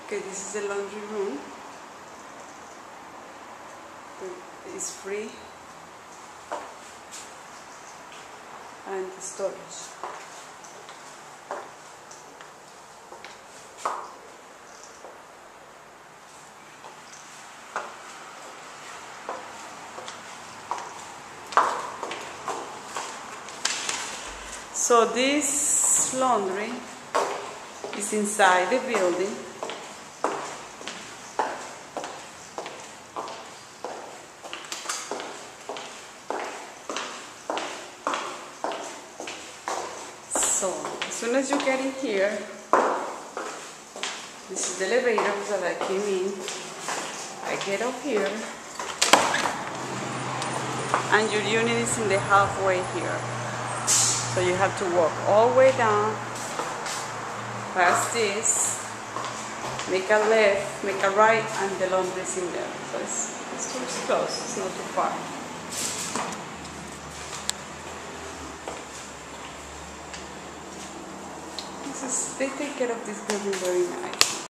Okay, this is the laundry room. It's free, and the storage. So this laundry is inside the building. So as soon as you get in here, this is the elevator that I came in. I get up here, and your unit is in the halfway here. So you have to walk all the way down, past this, make a left, make a right, and the laundry is in there. So it's too close, it's not too far. They take care of this building very nice.